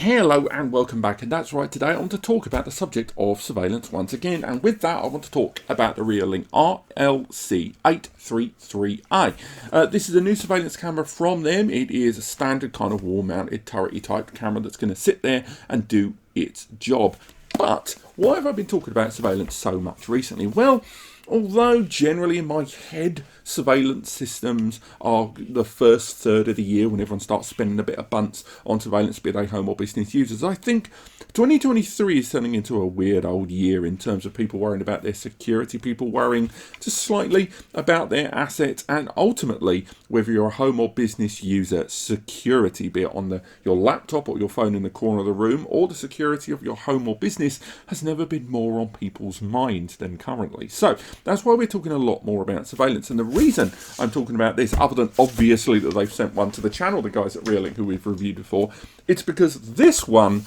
Hello and welcome back, and that's right, today I want to talk about the subject of surveillance once again, and with that I want to talk about the Reolink RLC-833A. This is a new surveillance camera from them. It is a standard kind of wall-mounted turret type camera that's going to sit there and do its job. But why have I been talking about surveillance so much recently? Well, although generally in my head surveillance systems are the first third of the year when everyone starts spending a bit of bunts on surveillance, be they home or business users, I think 2023 is turning into a weird old year in terms of people worrying about their security, people worrying just slightly about their assets, and ultimately whether you're a home or business user, security, be it on your laptop or your phone in the corner of the room, or the security of your home or business has never been more on people's minds than currently. So that's why we're talking a lot more about surveillance. And the reason I'm talking about this, other than obviously that they've sent one to the channel, the guys at Reolink, who we've reviewed before, it's because this one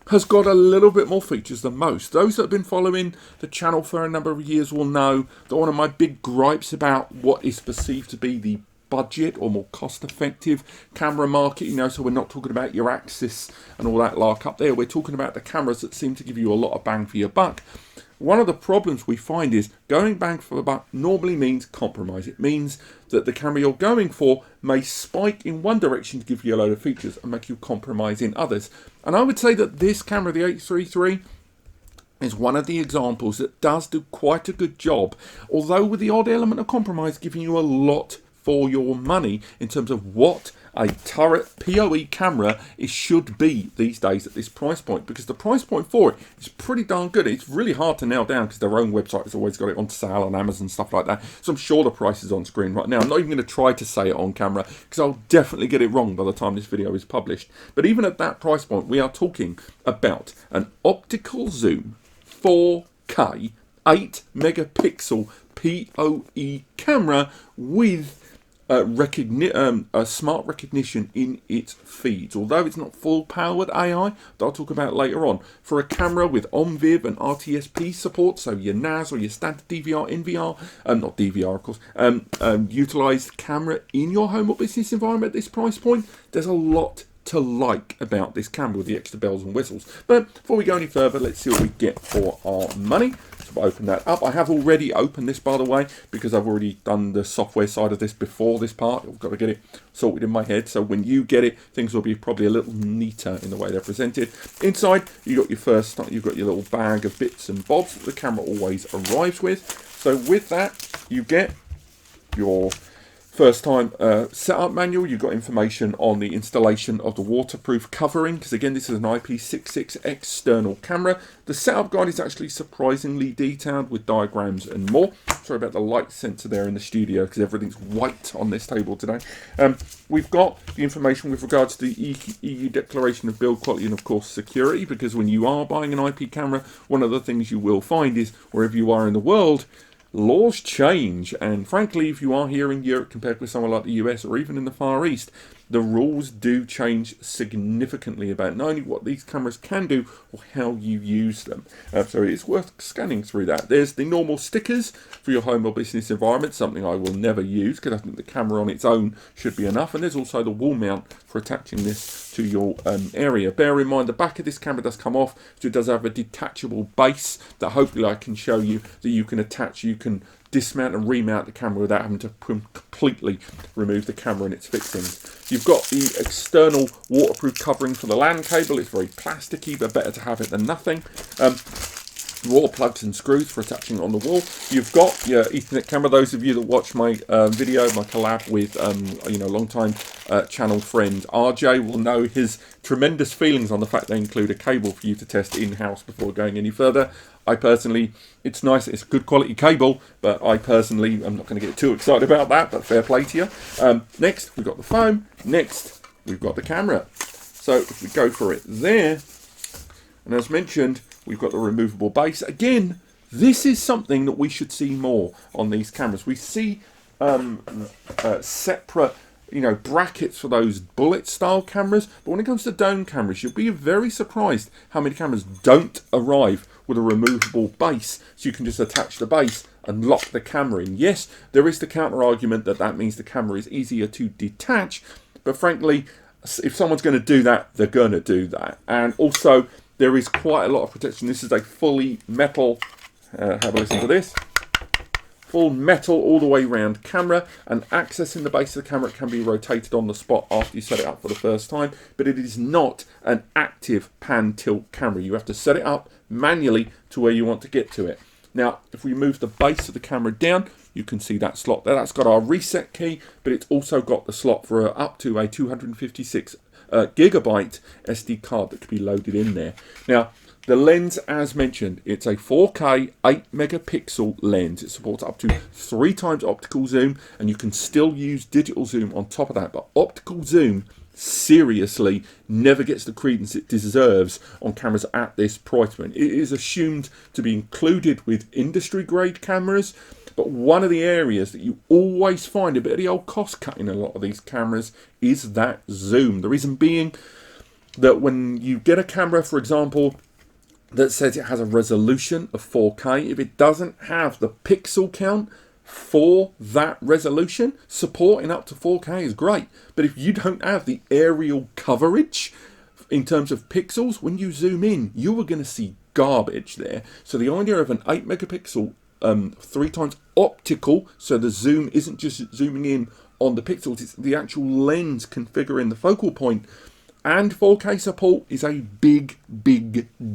has got a little bit more features than most. Those that have been following the channel for a number of years will know that one of my big gripes about what is perceived to be the budget or more cost-effective camera market, so we're not talking about your Axis and all that lark up there, we're talking about the cameras that seem to give you a lot of bang for your buck. One of the problems we find is going bang for the buck normally means compromise. It means that the camera you're going for may spike in one direction to give you a load of features and make you compromise in others. And I would say that this camera, the 833, is one of the examples that does do quite a good job, although with the odd element of compromise giving you a lot for your money in terms of what a turret PoE camera should be these days at this price point, because the price point for it is pretty darn good. It's really hard to nail down because their own website has always got it on sale on Amazon, stuff like that. So I'm sure the price is on screen right now. I'm not even going to try to say it on camera because I'll definitely get it wrong by the time this video is published. But even at that price point, we are talking about an optical zoom 4K 8 megapixel PoE camera with smart recognition in its feeds. Although it's not full powered AI, that I'll talk about later on, for a camera with OMVIV and RTSP support, so your NAS or your standard DVR, NVR, not DVR of course, utilised camera in your home or business environment at this price point, there's a lot to like about this camera with the extra bells and whistles. But before we go any further, let's see what we get for our money. So I'll open that up. I have already opened this, by the way, because I've already done the software side of this before this part. I've got to get it sorted in my head, so when you get it, things will be probably a little neater in the way they're presented. Inside, you've got your little bag of bits and bobs that the camera always arrives with. So with that, you get your first time setup manual. You've got information on the installation of the waterproof covering, because again this is an IP66 external camera. The setup guide is actually surprisingly detailed with diagrams and more. Sorry about the light sensor there in the studio because everything's white on this table today. We've got the information with regards to the EU Declaration of Build Quality and of course security, because when you are buying an IP camera, one of the things you will find is wherever you are in the world, laws change, and frankly if you are here in Europe compared with somewhere like the US or even in the Far East, the rules do change significantly about not only what these cameras can do or how you use them. So it's worth scanning through that. There's the normal stickers for your home or business environment, something I will never use because I think the camera on its own should be enough. And there's also the wall mount for attaching this to your area. Bear in mind the back of this camera does come off, so it does have a detachable base that hopefully I can show you that you can attach. You can dismount and remount the camera without having to completely remove the camera and its fixings. You've got the external waterproof covering for the LAN cable. It's very plasticky, but better to have it than nothing. Wall plugs and screws for attaching on the wall. You've got your Ethernet camera. Those of you that watch my video, my collab with long-time channel friend RJ will know his tremendous feelings on the fact they include a cable for you to test in-house before going any further. I personally, it's nice, it's a good quality cable, but I personally, I'm not going to get too excited about that, but fair play to you. Next, we've got the foam. Next, we've got the camera. So if we go for it there, and as mentioned, we've got the removable base. Again, this is something that we should see more on these cameras. We see separate brackets for those bullet style cameras, but when it comes to dome cameras, you'll be very surprised how many cameras don't arrive with a removable base, so you can just attach the base and lock the camera in. Yes, there is the counter argument that means the camera is easier to detach, but frankly if someone's going to do that, they're going to do that. And also, there is quite a lot of protection. This is a fully metal, have a listen to this, full metal all the way round camera, and accessing the base of the camera can be rotated on the spot after you set it up for the first time, but it is not an active pan tilt camera. You have to set it up manually to where you want to get to it. Now, if we move the base of the camera down, you can see that slot there. That's got our reset key, but it's also got the slot for up to a 256 gigabyte SD card that can be loaded in there. Now, the lens, as mentioned, it's a 4K 8 megapixel lens. It supports up to 3 times optical zoom, and you can still use digital zoom on top of that. But optical zoom, seriously, never gets the credence it deserves on cameras at this price point. It is assumed to be included with industry-grade cameras, but one of the areas that you always find a bit of the old cost cut in a lot of these cameras is that zoom. The reason being that when you get a camera, for example, that says it has a resolution of 4K, if it doesn't have the pixel count for that resolution, supporting up to 4K is great. But if you don't have the aerial coverage in terms of pixels, when you zoom in, you are going to see garbage there. So the idea of an 8 megapixel 3 times optical, so the zoom isn't just zooming in on the pixels, it's the actual lens configuring the focal point, and 4K support is a big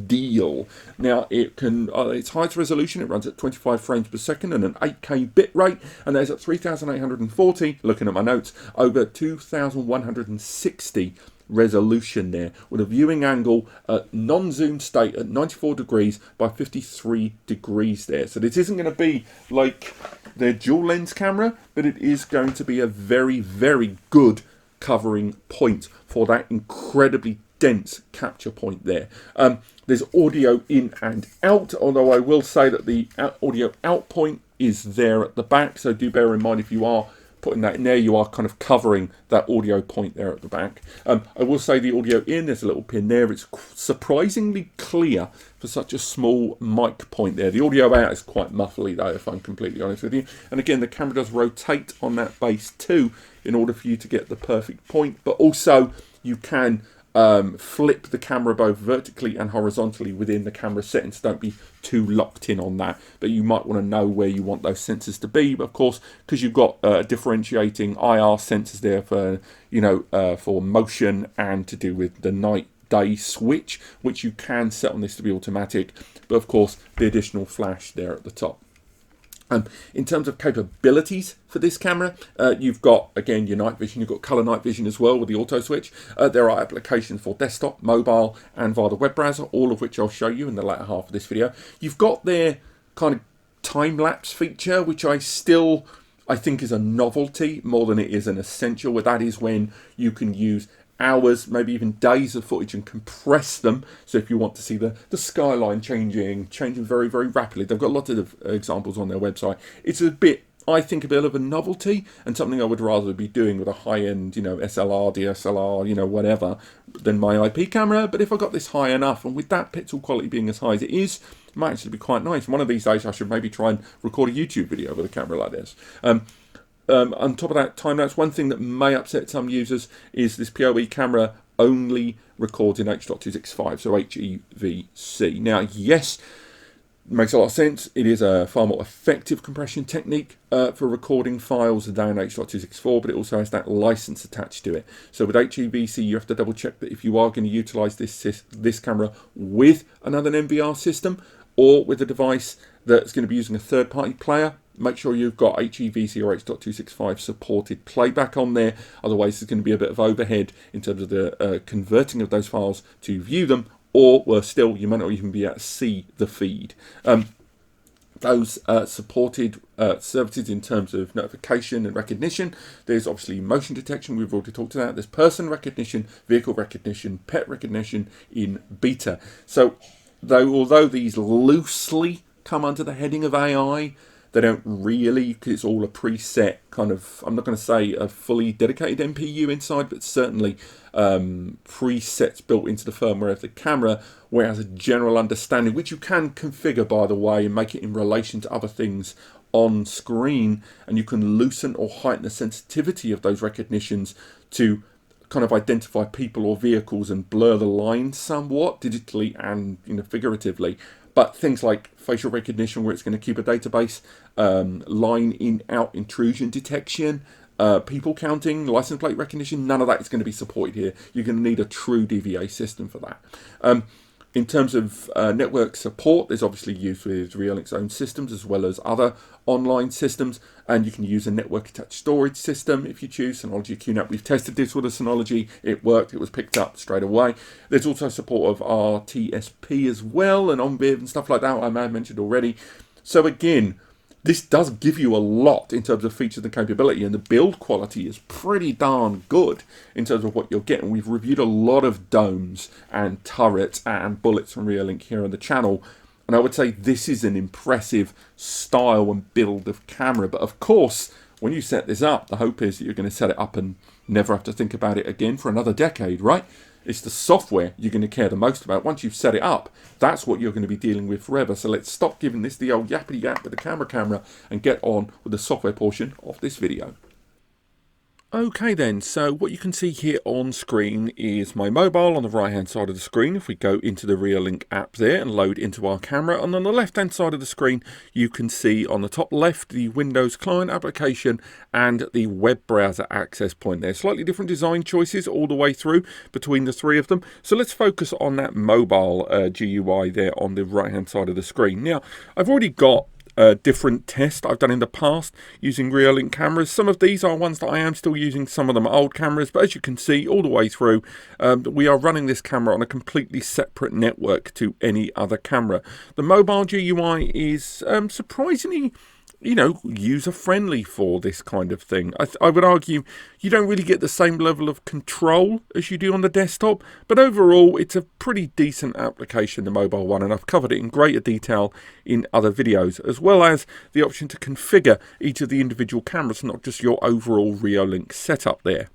deal. Now, it can its highest resolution, it runs at 25 frames per second and an 8K bit rate, and there's at 3840, looking at my notes, over 2160 resolution there, with a viewing angle at non-zoom state at 94 degrees by 53 degrees there. So this isn't going to be like their dual lens camera, but it is going to be a very good covering point for that incredibly dense capture point there. There's audio in and out, although I will say that the audio out point is there at the back, so do bear in mind if you are putting that in there, you are kind of covering that audio point there at the back. I will say the audio in, there's a little pin there. It's surprisingly clear for such a small mic point there. The audio out is quite muffly though, if I'm completely honest with you. And again, the camera does rotate on that base too in order for you to get the perfect point, but also you can flip the camera both vertically and horizontally within the camera settings. Don't be too locked in on that, but you might want to know where you want those sensors to be. But of course, because you've got differentiating IR sensors there for for motion and to do with the night day switch, which you can set on this to be automatic, but of course the additional flash there at the top. In terms of capabilities for this camera, you've got, again, your night vision, you've got color night vision as well with the auto switch. There are applications for desktop, mobile, and via the web browser, all of which I'll show you in the latter half of this video. You've got their kind of time-lapse feature, which I think is a novelty more than it is an essential, where that is when you can use hours, maybe even days of footage and compress them. So if you want to see the skyline changing very rapidly, they've got lots of examples on their website. It's a bit, I think, a bit of a novelty and something I would rather be doing with a high-end, SLR, DSLR, whatever, than my IP camera. But if I got this high enough, and with that pixel quality being as high as it is, it might actually be quite nice. One of these days I should maybe try and record a YouTube video with a camera like this. On top of that time-lapse, one thing that may upset some users is this PoE camera only records in H.265, so HEVC. Now, yes, it makes a lot of sense. It is a far more effective compression technique for recording files than H.264, but it also has that license attached to it. So with HEVC, you have to double-check that if you are going to utilize this camera with another NVR system or with a device that's going to be using a third-party player, make sure you've got HEVC or H.265 supported playback on there. Otherwise, there's going to be a bit of overhead in terms of the converting of those files to view them, or worse still, you might not even be able to see the feed. Those supported services in terms of notification and recognition, there's obviously motion detection, we've already talked about. There's person recognition, vehicle recognition, pet recognition in beta. So although these loosely come under the heading of AI, they don't really, because it's all a preset kind of, I'm not going to say a fully dedicated MPU inside, but certainly presets built into the firmware of the camera, where it has a general understanding, which you can configure, by the way, and make it in relation to other things on screen, and you can loosen or heighten the sensitivity of those recognitions to kind of identify people or vehicles and blur the lines somewhat digitally and figuratively. But things like facial recognition, where it's going to keep a database, line in out intrusion detection, people counting, license plate recognition, none of that is going to be supported here. You're going to need a true DVA system for that. In terms of network support, there's obviously used with Reolink's own systems as well as other online systems, and you can use a network attached storage system if you choose. Synology QNAP, we've tested this with a Synology, it worked, it was picked up straight away. There's also support of RTSP as well, and OnViv and stuff like that, I may have mentioned already. So again, this does give you a lot in terms of features and capability, and the build quality is pretty darn good in terms of what you're getting. We've reviewed a lot of domes and turrets and bullets from Reolink here on the channel, and I would say this is an impressive style and build of camera. But of course, when you set this up, the hope is that you're going to set it up and never have to think about it again for another decade, right? It's the software you're going to care the most about. Once you've set it up, that's what you're going to be dealing with forever. So let's stop giving this the old yappity yap with the camera and get on with the software portion of this video. Okay then, so what you can see here on screen is my mobile on the right hand side of the screen. If we go into the Reolink app there and load into our camera, and on the left hand side of the screen you can see on the top left the Windows client application and the web browser access point there. Slightly different design choices all the way through between the three of them. So let's focus on that mobile GUI there on the right hand side of the screen. Now I've already got different tests I've done in the past using Reolink cameras. Some of these are ones that I am still using, some of them are old cameras, but as you can see all the way through, we are running this camera on a completely separate network to any other camera. The mobile GUI is surprisingly user-friendly for this kind of thing. I would argue you don't really get the same level of control as you do on the desktop, but overall it's a pretty decent application, the mobile one, and I've covered it in greater detail in other videos, as well as the option to configure each of the individual cameras, not just your overall Reolink setup there.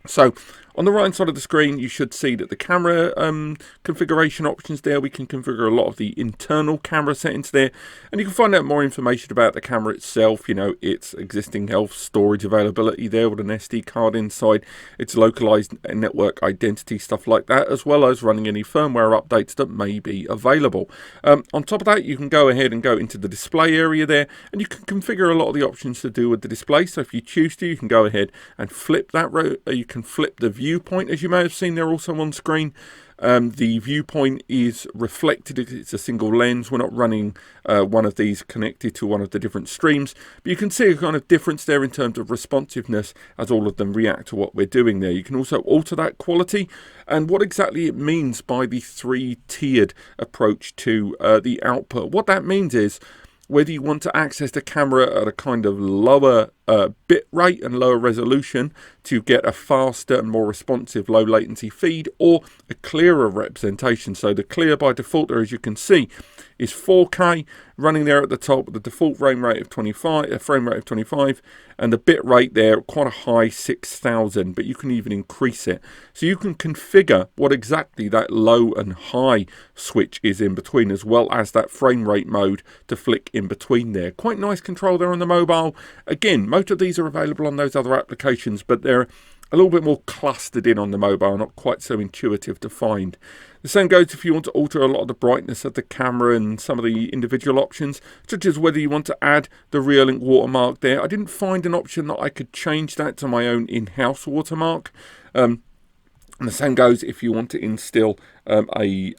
So on the right hand side of the screen you should see that the camera configuration options there, we can configure a lot of the internal camera settings there, and you can find out more information about the camera itself, its existing health, storage availability there with an SD card inside, its localized network identity, stuff like that, as well as running any firmware updates that may be available. On top of that, you can go ahead and go into the display area there, and you can configure a lot of the options to do with the display. So if you choose to, you can go ahead and flip that you can flip the viewpoint, as you may have seen there also on screen. The viewpoint is reflected, it's a single lens, we're not running one of these connected to one of the different streams, but you can see a kind of difference there in terms of responsiveness as all of them react to what we're doing there. You can also alter that quality, and what exactly it means by the three-tiered approach to the output. What that means is whether you want to access the camera at a kind of lower bit rate and lower resolution to get a faster and more responsive low latency feed, or a clearer representation. So the clear by default there, as you can see, is 4K running there at the top with the default frame rate of 25, and the bit rate there quite a high 6000, but you can even increase it. So you can configure what exactly that low and high switch is in between, as well as that frame rate mode to flick in between there. Quite nice control there on the mobile. Again, most of these are available on those other applications, but they're a little bit more clustered in on the mobile, not quite so intuitive to find. The same goes if you want to alter a lot of the brightness of the camera and some of the individual options, such as whether you want to add the Reolink watermark there. I didn't find an option that I could change that to my own in-house watermark. And the same goes if you want to instill a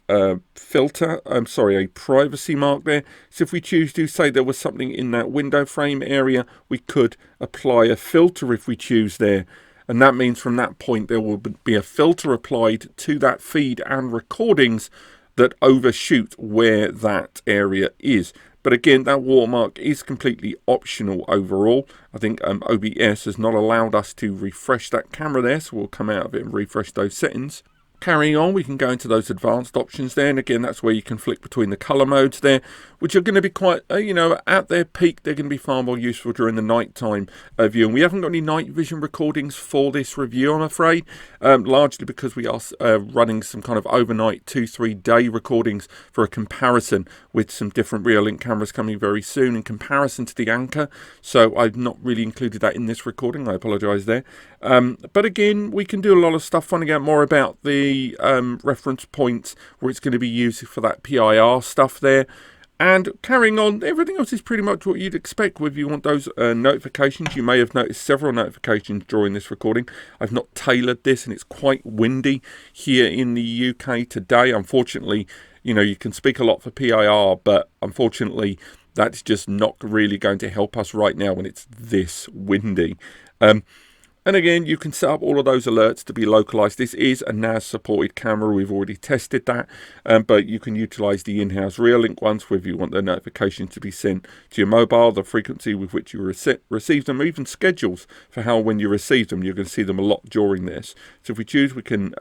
privacy mark there. So if we choose to say there was something in that window frame area, we could apply a filter if we choose there. And that means from that point there will be a filter applied to that feed and recordings that overshoot where that area is. But again, that watermark is completely optional overall. I think OBS has not allowed us to refresh that camera there, so we'll come out of it and refresh those settings. Carrying on, we can go into those advanced options there, and again, that's where you can flick between the color modes there, which are going to be quite, at their peak, they're going to be far more useful during the nighttime view. And we haven't got any night vision recordings for this review, I'm afraid, largely because we are running some kind of overnight 2-3 day recordings for a comparison with some different Reolink cameras coming very soon in comparison to the Anchor. So I've not really included that in this recording. I apologize there. But again, we can do a lot of stuff, finding out more about the reference points where it's going to be used for that PIR stuff there. And carrying on, everything else is pretty much what you'd expect if you want those notifications. You may have noticed several notifications during this recording. I've not tailored this, and it's quite windy here in the UK today. Unfortunately, you can speak a lot for PIR, but unfortunately, that's just not really going to help us right now when it's this windy. And again, you can set up all of those alerts to be localized. This is a NAS supported camera. We've already tested that, but you can utilize the in-house Reolink ones whether you want the notifications to be sent to your mobile, the frequency with which you receive them, or even schedules for how when you receive them. You're going to see them a lot during this. So if we choose, we can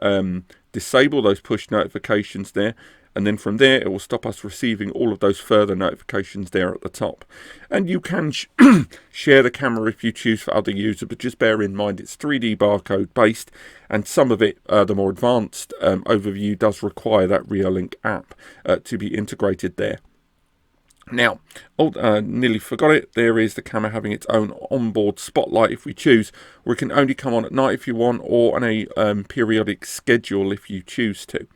disable those push notifications there. And then from there, it will stop us receiving all of those further notifications there at the top. And you can share the camera if you choose for other users, but just bear in mind it's 3D barcode based, and some of it, the more advanced overview, does require that Reolink app to be integrated there. Now, nearly forgot it, there is the camera having its own onboard spotlight if we choose, or it can only come on at night if you want, or on a periodic schedule if you choose to.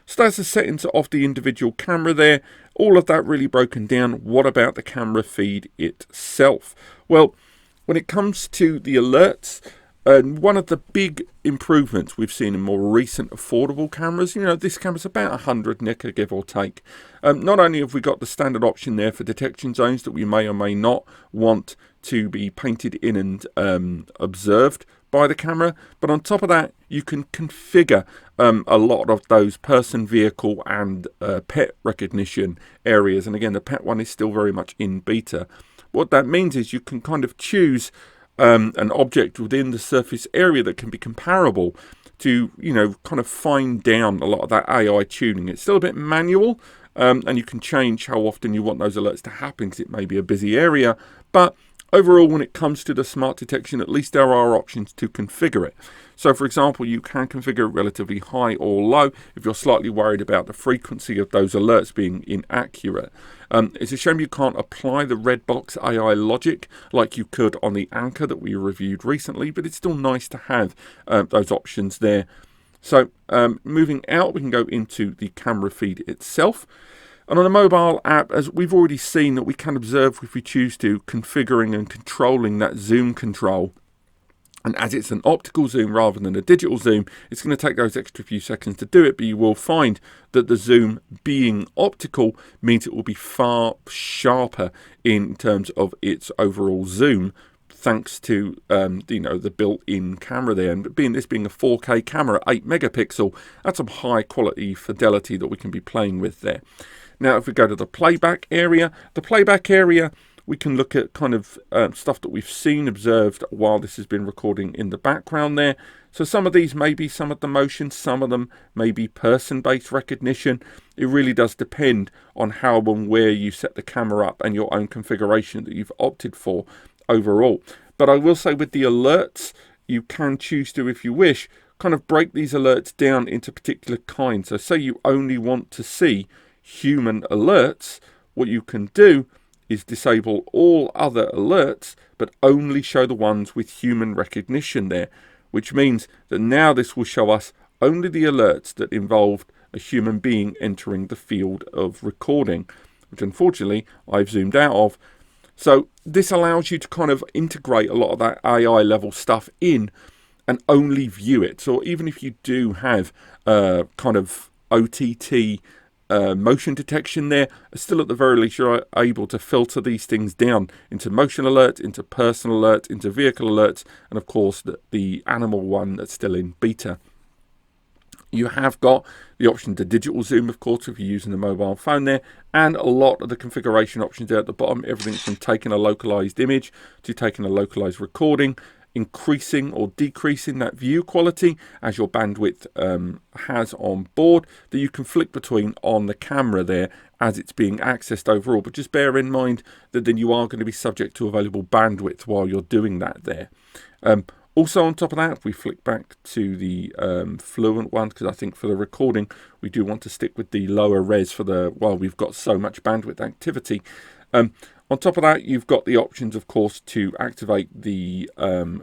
So that's the settings of the individual camera there. All of that really broken down. What about the camera feed itself? Well, when it comes to the alerts, one of the big improvements we've seen in more recent affordable cameras, this camera's about 100 nickel, give or take. Not only have we got the standard option there for detection zones that we may or may not want to be painted in and observed by the camera, but on top of that, you can configure a lot of those person, vehicle, and pet recognition areas. And again, the pet one is still very much in beta. What that means is you can kind of choose an object within the surface area that can be comparable to, kind of fine down a lot of that AI tuning. It's still a bit manual, and you can change how often you want those alerts to happen because it may be a busy area, but overall, when it comes to the smart detection, at least there are options to configure it. So, for example, you can configure it relatively high or low if you're slightly worried about the frequency of those alerts being inaccurate. It's a shame you can't apply the red box AI logic like you could on the Anchor that we reviewed recently, but it's still nice to have those options there. So, moving out, we can go into the camera feed itself. And on a mobile app, as we've already seen, that we can observe if we choose to, configuring and controlling that zoom control. And as it's an optical zoom rather than a digital zoom, it's going to take those extra few seconds to do it, but you will find that the zoom being optical means it will be far sharper in terms of its overall zoom, thanks to the built-in camera there. And this being a 4K camera, 8 megapixel, that's some high quality fidelity that we can be playing with there. Now, if we go to the playback area, we can look at kind of stuff that we've seen, observed while this has been recording in the background there. So some of these may be some of the motion, some of them may be person-based recognition. It really does depend on how and where you set the camera up and your own configuration that you've opted for overall. But I will say with the alerts, you can choose to, if you wish, kind of break these alerts down into particular kinds. So say you only want to see human alerts, what you can do is disable all other alerts, but only show the ones with human recognition there, which means that now this will show us only the alerts that involved a human being entering the field of recording, which unfortunately I've zoomed out of. So this allows you to kind of integrate a lot of that AI level stuff in and only view it. So even if you do have kind of OTT motion detection there, still at the very least you're able to filter these things down into motion alert, into person alert, into vehicle alerts, and of course the animal one that's still in beta. You have got the option to digital zoom, of course, if you're using a mobile phone there, and a lot of the configuration options there at the bottom, everything from taking a localized image to taking a localized recording, increasing or decreasing that view quality as your bandwidth has on board, that you can flick between on the camera there as it's being accessed overall. But just bear in mind that then you are going to be subject to available bandwidth while you're doing that there. Also on top of that, if we flick back to the Fluent one, because I think for the recording we do want to stick with the lower res for the while we've got so much bandwidth activity. On top of that, you've got the options, of course, to activate the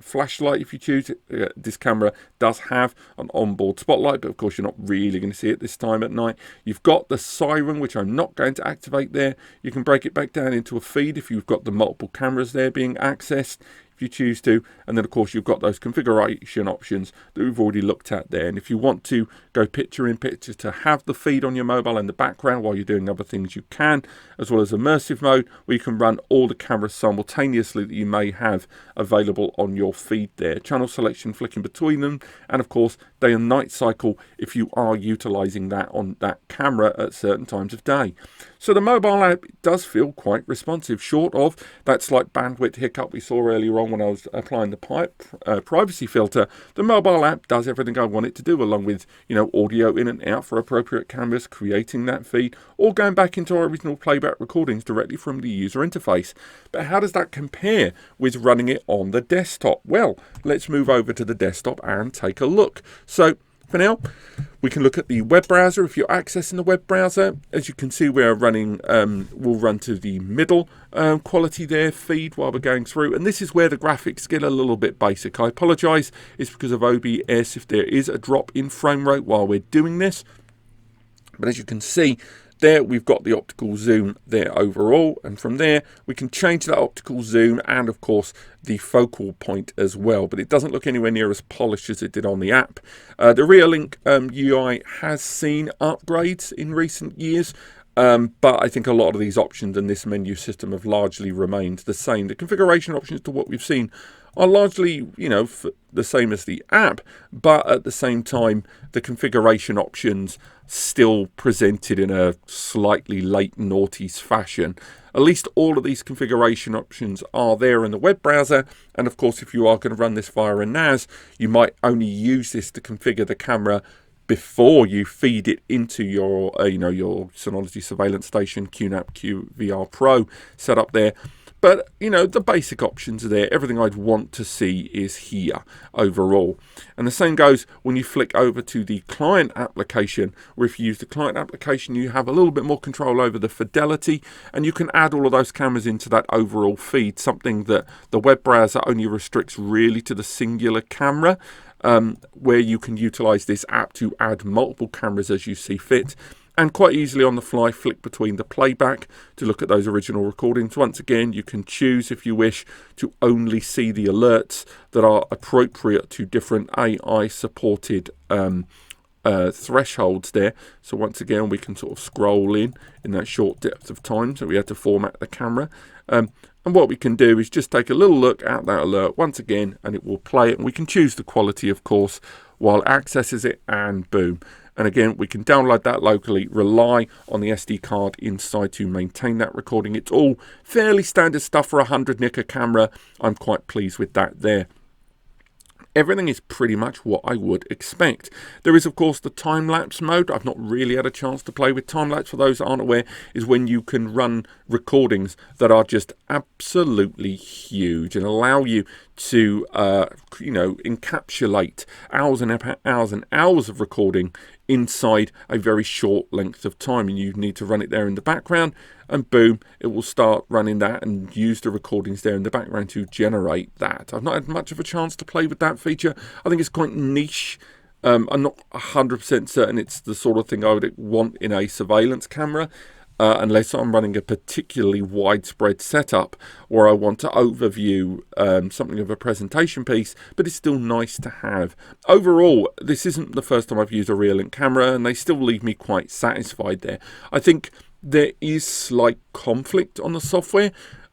flashlight if you choose. This camera does have an onboard spotlight, but of course you're not really going to see it this time at night. You've got the siren, which I'm not going to activate there. You can break it back down into a feed if you've got the multiple cameras there being accessed, if you choose to. And then of course you've got those configuration options that we've already looked at there. And if you want to go picture in picture to have the feed on your mobile in the background while you're doing other things, you can, as well as immersive mode, where you can run all the cameras simultaneously that you may have available on your feed there. Channel selection, flicking between them, and of course day and night cycle if you are utilizing that on that camera at certain times of day. So the mobile app does feel quite responsive, short of that slight bandwidth hiccup we saw earlier on when I was applying the privacy filter. The mobile app does everything I want it to do, along with, you know, audio in and out for appropriate cameras, creating that feed, or going back into our original playback recordings directly from the user interface. But how does that compare with running it on the desktop? Well, let's move over to the desktop and take a look. So for now, we can look at the web browser. If you're accessing the web browser, as you can see, we're running, we'll run to the middle quality there feed while we're going through. And this is where the graphics get a little bit basic. I apologize. It's because of OBS if there is a drop in frame rate while we're doing this. But as you can see, there we've got the optical zoom there overall, and from there we can change that optical zoom and of course the focal point as well, but it doesn't look anywhere near as polished as it did on the app. The Reolink UI has seen upgrades in recent years, but I think a lot of these options in this menu system have largely remained the same. The configuration options to what we've seen are largely, you know, the same as the app, but at the same time the configuration options still presented in a slightly late noughties fashion. At least all of these configuration options are there in the web browser, and of course if you are going to run this via a NAS, you might only use this to configure the camera before you feed it into your your Synology surveillance station QNAP QVR Pro setup there. But, you know, the basic options are there. Everything I'd want to see is here overall. And the same goes when you flick over to the client application, where if you use the client application, you have a little bit more control over the fidelity, and you can add all of those cameras into that overall feed, something that the web browser only restricts really to the singular camera, where you can utilize this app to add multiple cameras as you see fit. And quite easily on the fly flick between the playback to look at those original recordings. Once again, you can choose if you wish to only see the alerts that are appropriate to different AI supported thresholds there. So once again, we can sort of scroll in that short depth of time, so we had to format the camera. And what we can do is just take a little look at that alert once again, and it will play it. And we can choose the quality, of course, while it accesses it, and boom. And again, we can download that locally, rely on the SD card inside to maintain that recording. It's all fairly standard stuff for a 100 Nika camera. I'm quite pleased with that there. Everything is pretty much what I would expect. There is, of course, the time-lapse mode. I've not really had a chance to play with time-lapse. For those that aren't aware, is when you can run recordings that are just absolutely huge and allow you to, encapsulate hours and hours of recording inside a very short length of time, and you need to run it there in the background, and boom, it will start running that and use the recordings there in the background to generate that. I've not had much of a chance to play with that feature. I think it's quite niche. I'm not 100% certain it's the sort of thing I would want in a surveillance camera, unless I'm running a particularly widespread setup where I want to overview something of a presentation piece, but it's still nice to have. Overall, this isn't the first time I've used a Reolink camera, and they still leave me quite satisfied there. I think there is slight conflict on the software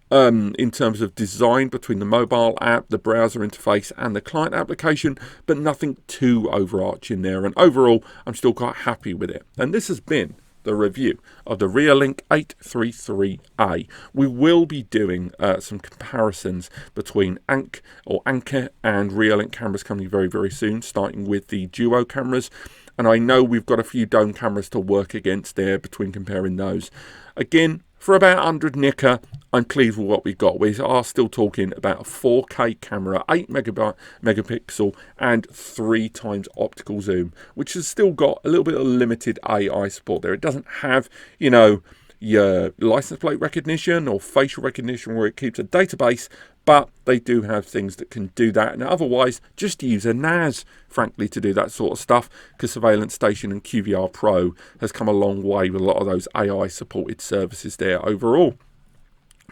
in terms of design between the mobile app, the browser interface, and the client application, but nothing too overarching there. And overall, I'm still quite happy with it. And this has been the review of the Reolink 833A. We will be doing some comparisons between Anker and Reolink cameras coming very, very soon, starting with the duo cameras. And I know we've got a few dome cameras to work against there between comparing those. Again, for about 100 nicker, I'm pleased with what we've got. We are still talking about a 4K camera, 8 megapixel and 3 times optical zoom, which has still got a little bit of limited AI support there. It doesn't have, you know, your license plate recognition or facial recognition where it keeps a database, but they do have things that can do that. And otherwise, just use a NAS, frankly, to do that sort of stuff, because Surveillance Station and QVR Pro has come a long way with a lot of those AI-supported services there overall.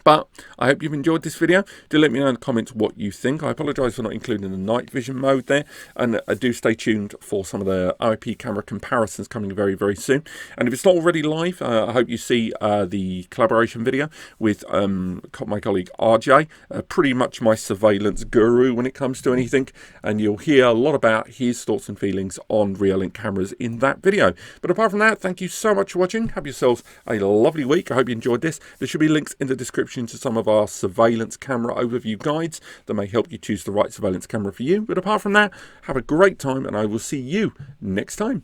But I hope you've enjoyed this video. Do let me know in the comments what you think. I apologise for not including the night vision mode there. And do stay tuned for some of the IP camera comparisons coming very, very soon. And if it's not already live, I hope you see the collaboration video with my colleague RJ. Pretty much my surveillance guru when it comes to anything. And you'll hear a lot about his thoughts and feelings on Reolink cameras in that video. But apart from that, thank you so much for watching. Have yourselves a lovely week. I hope you enjoyed this. There should be links in the description to some of our surveillance camera overview guides that may help you choose the right surveillance camera for you. But apart from that, have a great time and I will see you next time.